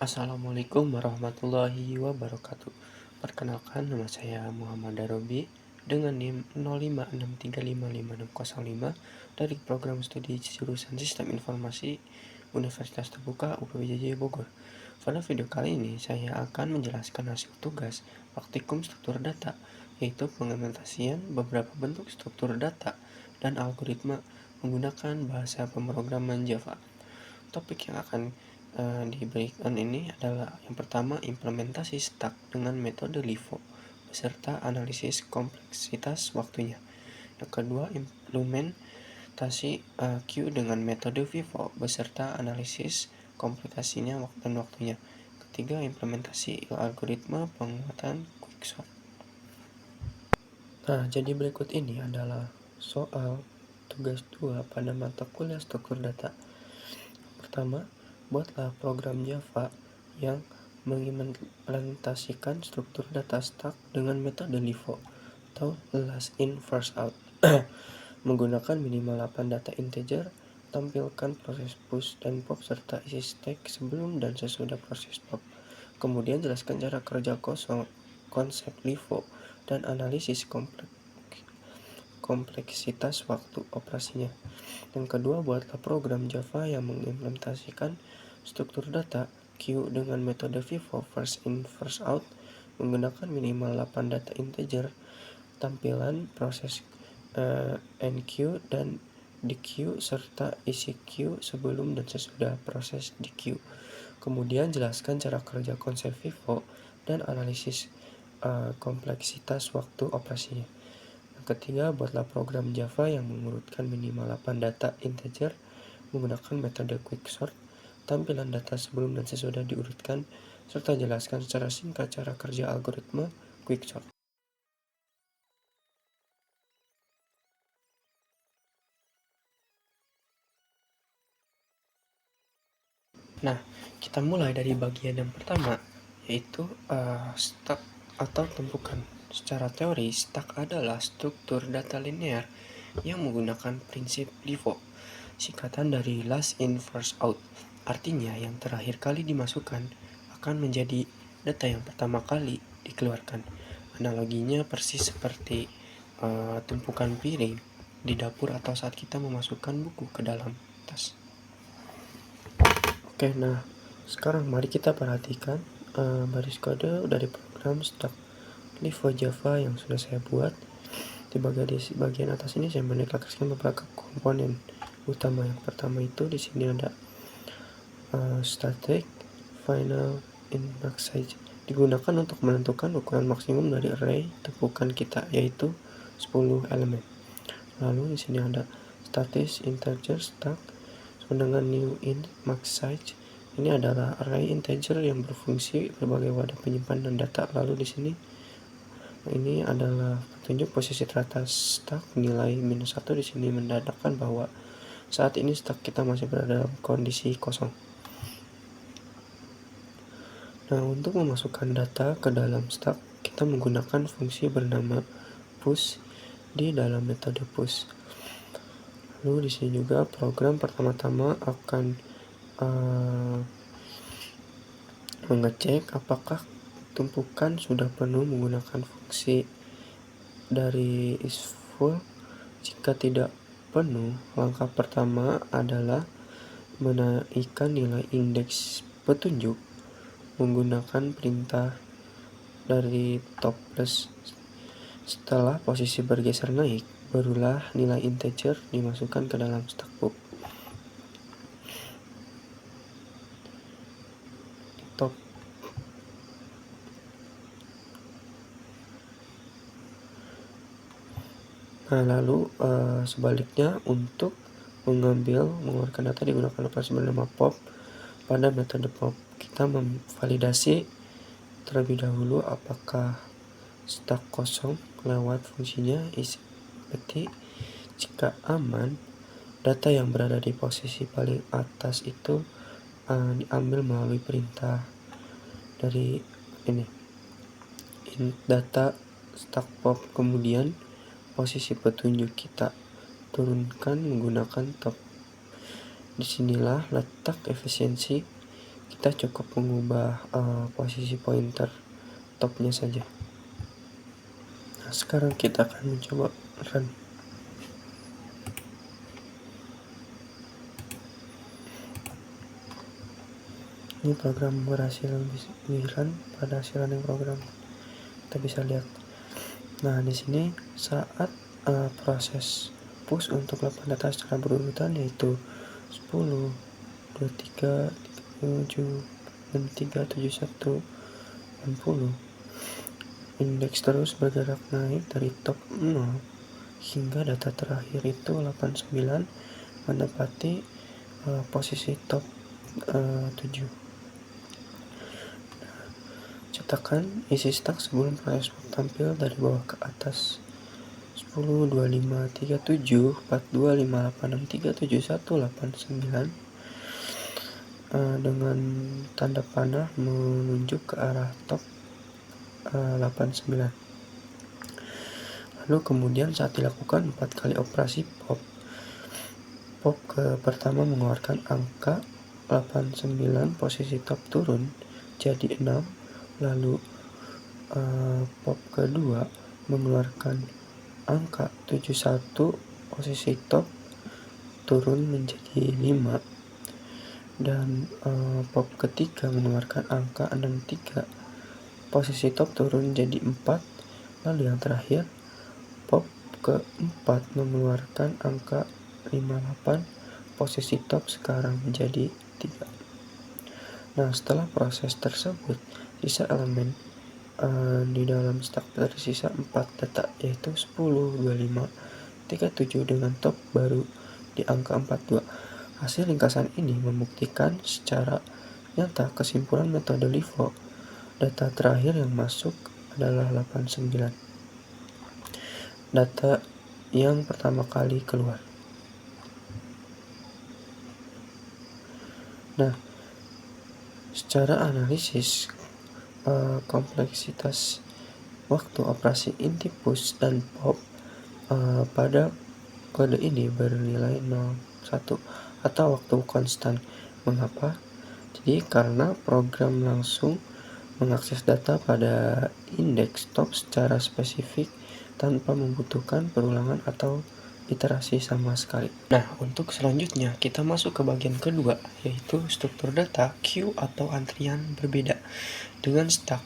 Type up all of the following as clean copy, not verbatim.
Assalamualaikum warahmatullahi wabarakatuh. Perkenalkan, nama saya Muhammad Darobi dengan NIM 0563555605 dari program studi jurusan Sistem Informasi Universitas Terbuka UPBJJ Bogor. Pada video kali ini saya akan menjelaskan hasil tugas praktikum struktur data, yaitu pengimplementasian beberapa bentuk struktur data dan algoritma menggunakan bahasa pemrograman Java. Topik yang akan diberikan ini adalah yang pertama, implementasi stack dengan metode LIFO beserta analisis kompleksitas waktunya. Yang kedua, implementasi queue dengan metode VIVO beserta analisis kompleksitasnya dan waktunya. Ketiga, implementasi algoritma penguatan quicksort. Nah, jadi berikut ini adalah soal tugas 2 pada mata kuliah struktur data. Pertama, buatlah program Java yang mengimplementasikan struktur data stack dengan metode LIFO atau last in first out menggunakan minimal 8 data integer. Tampilkan proses push dan pop serta isi stack sebelum dan sesudah proses pop. Kemudian jelaskan cara kerja konsep LIFO dan analisis kompleksitas waktu operasinya. Yang kedua, buatlah program Java yang mengimplementasikan struktur data queue dengan metode VIVO first in first out menggunakan minimal 8 data integer. Tampilan proses enqueue dan dequeue serta isi queue sebelum dan sesudah proses dequeue. Kemudian jelaskan cara kerja konsep VIVO dan analisis kompleksitas waktu operasinya. Yang ketiga, buatlah program Java yang mengurutkan minimal 8 data integer menggunakan metode quicksort. Tampilan data sebelum dan sesudah diurutkan, serta jelaskan secara singkat cara kerja algoritma quicksort. Nah, kita mulai dari bagian yang pertama, yaitu stack atau tumpukan. Secara teori, stack adalah struktur data linear yang menggunakan prinsip LIFO, singkatan dari last in first out. Artinya, yang terakhir kali dimasukkan akan menjadi data yang pertama kali dikeluarkan. Analoginya persis seperti tumpukan piring di dapur atau saat kita memasukkan buku ke dalam tas. Oke, nah sekarang mari kita perhatikan baris kode dari program stack LIFO Java yang sudah saya buat. Di bagian atas ini saya mendeklarasikan beberapa komponen utama. Yang pertama itu di sini ada static final in max size, digunakan untuk menentukan ukuran maksimum dari array tumpukan kita, yaitu 10 elemen. Lalu di sini ada static integer stack dengan new in max size. Ini adalah array integer yang berfungsi sebagai wadah penyimpanan data. Lalu di sini ini adalah petunjuk posisi teratas stack, nilai -1 di sini menandakan bahwa saat ini stack kita masih berada dalam kondisi kosong. Nah, untuk memasukkan data ke dalam stack, kita menggunakan fungsi bernama push di dalam metode push. Lalu di sini juga program pertama-tama akan mengecek apakah tumpukan sudah penuh menggunakan fungsi dari isFull. Jika tidak penuh, langkah pertama adalah menaikkan nilai indeks petunjuk menggunakan perintah dari top plus. Setelah posisi bergeser naik, barulah nilai integer dimasukkan ke dalam stack pub. Top. Nah, lalu sebaliknya, untuk mengeluarkan data digunakan operasi bernama pop. Pada metode pop, kita memvalidasi terlebih dahulu apakah stack kosong lewat fungsinya isi peti. Jika aman, data yang berada di posisi paling atas itu diambil melalui perintah dari ini int data stack pop. Kemudian posisi petunjuk kita turunkan menggunakan top. Disinilah letak efisiensi kita cukup mengubah posisi pointer topnya saja. Nah, sekarang kita akan mencoba run. Ini program berhasil di-run pada hasil running program. Kita bisa lihat. Nah, di sini saat proses push untuk 8 data secara berurutan yaitu 10, 23, 37, 63, 71, 60. Indeks terus bergerak naik dari top 0 hingga data terakhir itu 89 menempati posisi top 7. Cetakan isi stack sebelum proses tampil dari bawah ke atas. 10, 25, 37, 42, 58, 63, 71, 89 dengan tanda panah menunjuk ke arah top 89. Lalu kemudian saat dilakukan 4 kali operasi pop ke pertama mengeluarkan angka 89, posisi top turun jadi 6. Lalu pop kedua mengeluarkan angka 71, posisi top turun menjadi 5. Dan pop ketiga mengeluarkan angka 63, posisi top turun jadi 4. Lalu yang terakhir pop keempat mengeluarkan angka 58, posisi top sekarang menjadi 3. Nah, setelah proses tersebut sisa elemen di dalam stack tersisa 4 data yaitu 10, 25, 37 dengan top baru di angka 42. Hasil ringkasan ini membuktikan secara nyata kesimpulan metode LIFO. Data terakhir yang masuk adalah 89. Data yang pertama kali keluar. Nah, secara analisis kompleksitas waktu operasi inti push dan pop pada kode ini bernilai 0,1 atau waktu konstan. Mengapa? Jadi karena program langsung mengakses data pada indeks top secara spesifik tanpa membutuhkan perulangan atau iterasi sama sekali. Nah, untuk selanjutnya kita masuk ke bagian kedua, yaitu struktur data queue atau antrian berbeda. Dengan stack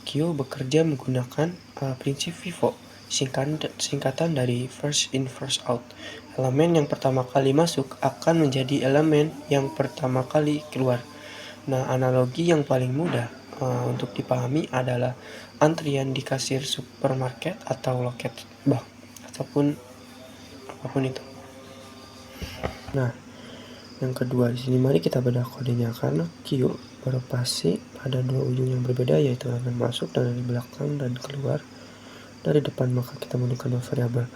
queue bekerja menggunakan prinsip FIFO, singkatan dari first in first out. Elemen yang pertama kali masuk akan menjadi elemen yang pertama kali keluar. Nah, analogi yang paling mudah untuk dipahami adalah antrian di kasir supermarket atau loket bank ataupun apapun itu. Nah, yang kedua di sini mari kita bedah kodenya, karena queue beroperasi pada dua ujung yang berbeda, yaitu elemen masuk dari belakang dan keluar dari depan, maka kita menggunakan dua variabel.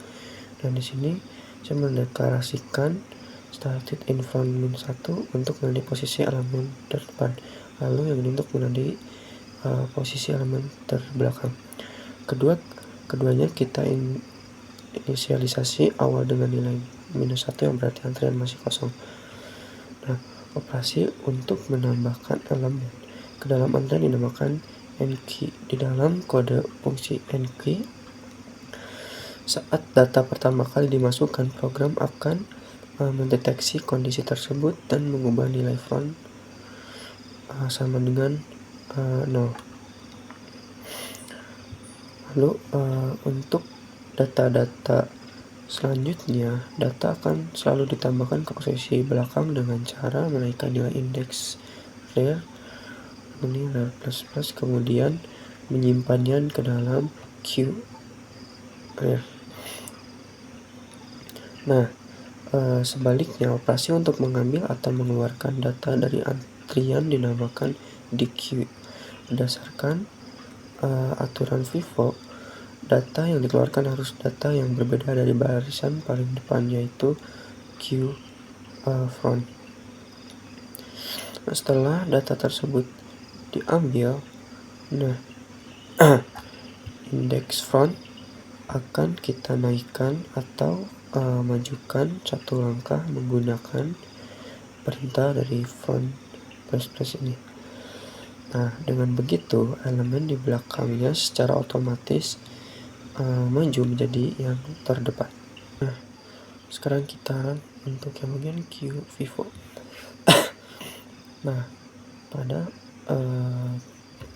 Dan di sini saya mendeklarasikan started in front -1 untuk menandai posisi elemen terdepan, lalu yang ini untuk menandai posisi elemen terbelakang. Keduanya kita inisialisasi awal dengan nilai -1 yang berarti antrian masih kosong. Nah, operasi untuk menambahkan elemen ke dalam antrian dinamakan enqueue. Di dalam kode fungsi enqueue, saat data pertama kali dimasukkan, program akan mendeteksi kondisi tersebut dan mengubah nilai front sama dengan 0. Lalu untuk data-data selanjutnya, data akan selalu ditambahkan ke posisi belakang dengan cara menaikkan nilai indeks rar, ini rar plus, kemudian menyimpannya ke dalam queue rar. Nah, sebaliknya operasi untuk mengambil atau mengeluarkan data dari antrian dinamakan dequeue. Berdasarkan aturan FIFO, data yang dikeluarkan harus data yang berbeda dari barisan paling depan, yaitu queue front. Nah, setelah data tersebut diambil, nah indeks front akan kita naikkan atau majukan satu langkah menggunakan perintah dari front plus ini. Nah, dengan begitu elemen di belakangnya secara otomatis maju menjadi yang terdepan. Nah, sekarang kita untuk yang bagian Q Vivo. Nah, pada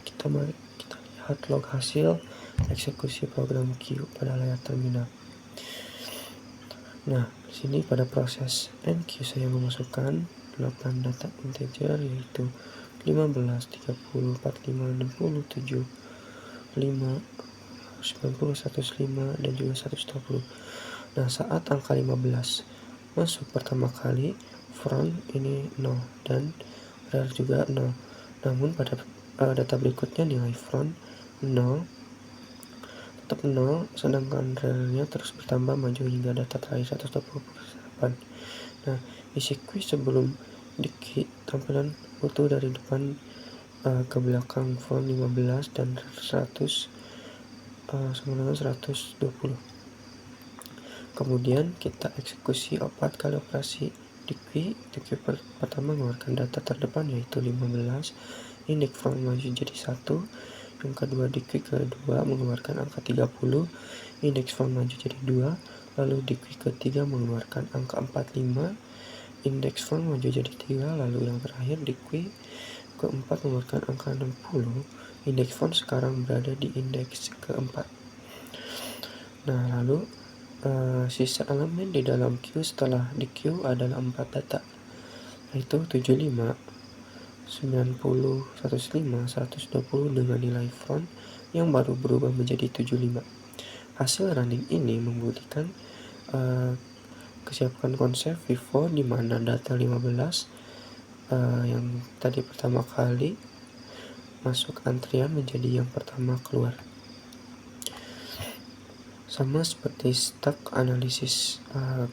kita lihat log hasil eksekusi program Q pada layar terminal. Nah, di sini pada proses NQ saya memasukkan 8 data integer yaitu 15, 30, 45, 60, 7, 5, 90, 105, dan juga 120. Nah, saat angka 15 masuk pertama kali, front ini 0 dan rear juga 0. Namun pada data berikutnya nilai front 0 tetap 0, sedangkan rearnya terus bertambah maju hingga data terakhir 128. Nah, isi quiz sebelum dikit tampilan utuh dari depan ke belakang front 15 dan 100 sama dengan 120. Kemudian kita eksekusi 4 kali operasi di Q. Pertama mengeluarkan data terdepan yaitu 15, indeks front maju jadi 1. Yang kedua di Q kedua mengeluarkan angka 30, indeks front maju jadi 2. Lalu di Q ketiga mengeluarkan angka 45, indeks front maju jadi 3. Lalu yang terakhir di Q keempat mengeluarkan angka 60, indeks front sekarang berada di indeks keempat. Nah, lalu sisa elemen di dalam Q setelah di Q adalah 4 data, yaitu 75, 90, 105, 120 dengan nilai front yang baru berubah menjadi 75. Hasil running ini membuktikan kesiapan konsep Vivo di mana data 15 yang tadi pertama kali masuk antrian menjadi yang pertama keluar. Sama seperti stack analisis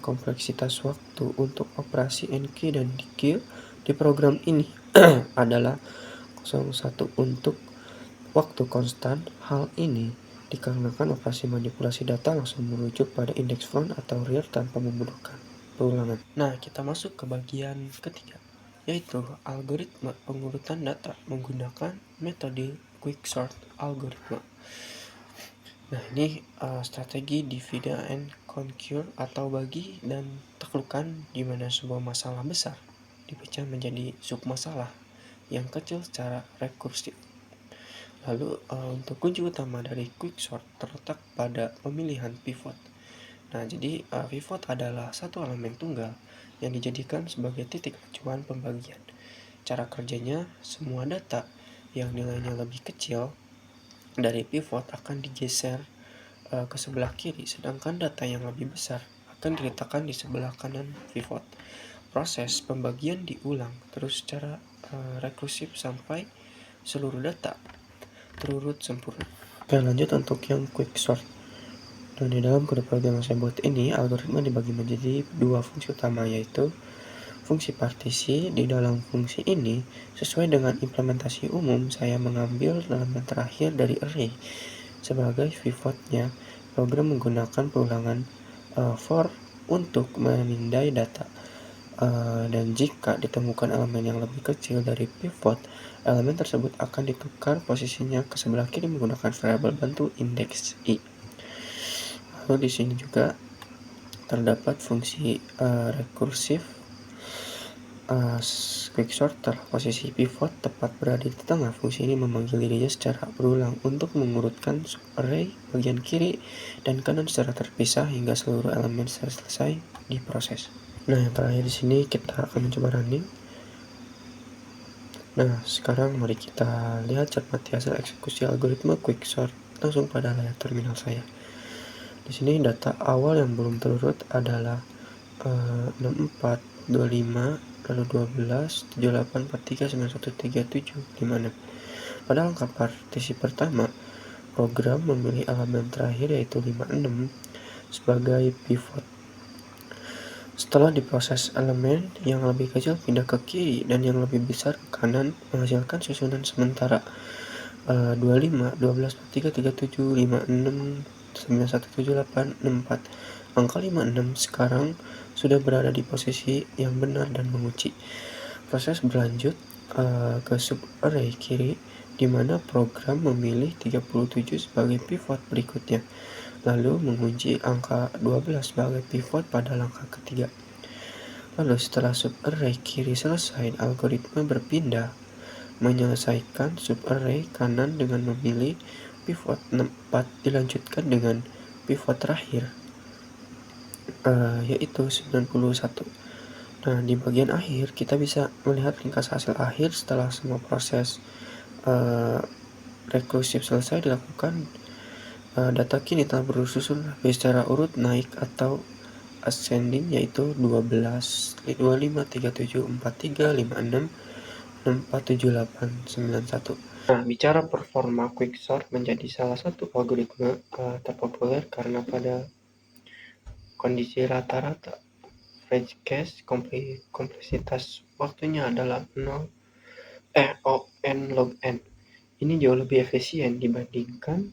kompleksitas waktu untuk operasi NQ dan DQ di program ini adalah 01 untuk waktu konstan. Hal ini dikarenakan operasi manipulasi data langsung merujuk pada indeks front atau rear tanpa membutuhkan pengulangan. Nah, kita masuk ke bagian ketiga, yaitu algoritma pengurutan data menggunakan metode quicksort algoritma. Nah, ini strategi divide and conquer atau bagi dan taklukkan, di mana sebuah masalah besar dipecah menjadi submasalah yang kecil secara rekursif. Lalu untuk kunci utama dari quicksort terletak pada pemilihan pivot. Nah, jadi pivot adalah satu elemen tunggal yang dijadikan sebagai titik acuan pembagian. Cara kerjanya, semua data yang nilainya lebih kecil dari pivot akan digeser ke sebelah kiri, sedangkan data yang lebih besar akan diletakkan di sebelah kanan pivot. Proses pembagian diulang terus secara rekursif sampai seluruh data terurut sempurna. Oke, lanjut untuk yang quicksort. Dan di dalam kode program yang saya buat ini, algoritma dibagi menjadi dua fungsi utama, yaitu fungsi partisi. Di dalam fungsi ini, sesuai dengan implementasi umum, saya mengambil elemen terakhir dari array sebagai pivotnya. Program menggunakan pengulangan for untuk memindai data. Dan jika ditemukan elemen yang lebih kecil dari pivot, elemen tersebut akan ditukar posisinya ke sebelah kiri menggunakan variabel bantu indeks i. Lalu di sini juga terdapat fungsi rekursif quicksort. Setelah posisi pivot tepat berada di tengah, fungsi ini memanggil dirinya secara berulang untuk mengurutkan subarray bagian kiri dan kanan secara terpisah hingga seluruh elemen selesai diproses. Nah, yang terakhir di sini kita akan mencoba running. Nah, sekarang mari kita lihat cermati hasil eksekusi algoritma quicksort langsung pada layar terminal saya. Di sini data awal yang belum terurut adalah 64, 25, lalu 12, 78, 43, 91, 37, 56. Pada angka partisi pertama, program memilih elemen terakhir yaitu 56 sebagai pivot. Setelah diproses, elemen yang lebih kecil pindah ke kiri dan yang lebih besar ke kanan, menghasilkan susunan sementara 25, 12, 43, 37, 56, 91, 78, 64. Angka 56 sekarang sudah berada di posisi yang benar dan mengunci. Proses berlanjut. ke subarray kiri, di mana program memilih 37 sebagai pivot berikutnya, lalu mengunci angka 12 sebagai pivot pada langkah ketiga. Lalu setelah subarray kiri selesai, algoritma berpindah menyelesaikan subarray kanan dengan memilih pivot 4, dilanjutkan dengan pivot terakhir, yaitu 91. Nah, di bagian akhir kita bisa melihat ringkas hasil akhir setelah semua proses rekursif selesai dilakukan. Data kini telah bersusun rapi secara urut naik atau ascending, yaitu 12, 25, 37, 43, 56, 64, 78, 91. Nah, bicara performa, quicksort menjadi salah satu algoritma terpopuler karena pada kondisi rata-rata average case kompleksitas waktunya adalah n log n. Ini jauh lebih efisien dibandingkan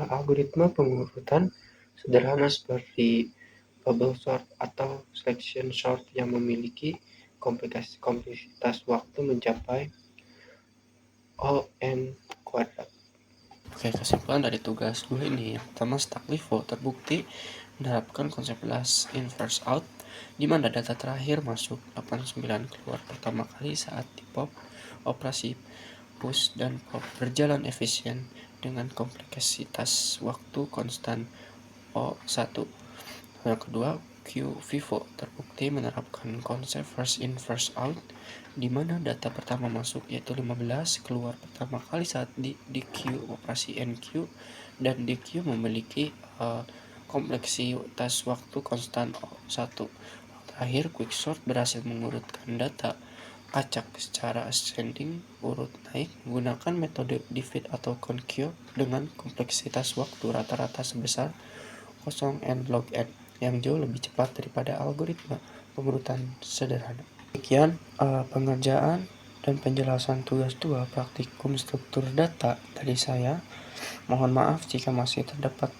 algoritma pengurutan sederhana seperti bubble sort atau selection sort yang memiliki kompleksitas waktu mencapai n kuadrat. Oke, kesimpulan dari tugas 2 ini. Yang pertama, Stacklivo terbukti menerapkan konsep last in first out, di mana data terakhir masuk 89 keluar pertama kali saat di pop. Operasi push dan pop berjalan efisien dengan kompleksitas waktu konstan O1. Yang kedua, QVivo terbukti menerapkan konsep first in first out, di mana data pertama masuk yaitu 15 keluar pertama kali saat di queue operasi NQ, dan DQ memiliki kompleksitas waktu konstan O1. Terakhir, quicksort berhasil mengurutkan data acak secara ascending urut naik menggunakan metode divide atau conqueue dengan kompleksitas waktu rata-rata sebesar 0 n log n, yang jauh lebih cepat daripada algoritma pengurutan sederhana. Demikian pengerjaan dan penjelasan tugas 2 praktikum struktur data dari saya. Mohon maaf jika masih terdapat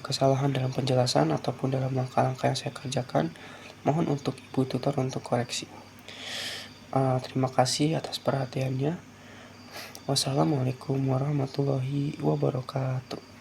kesalahan dalam penjelasan ataupun dalam langkah-langkah yang saya kerjakan. Mohon untuk ibu tutor untuk koreksi. Terima kasih atas perhatiannya. Wassalamualaikum warahmatullahi wabarakatuh.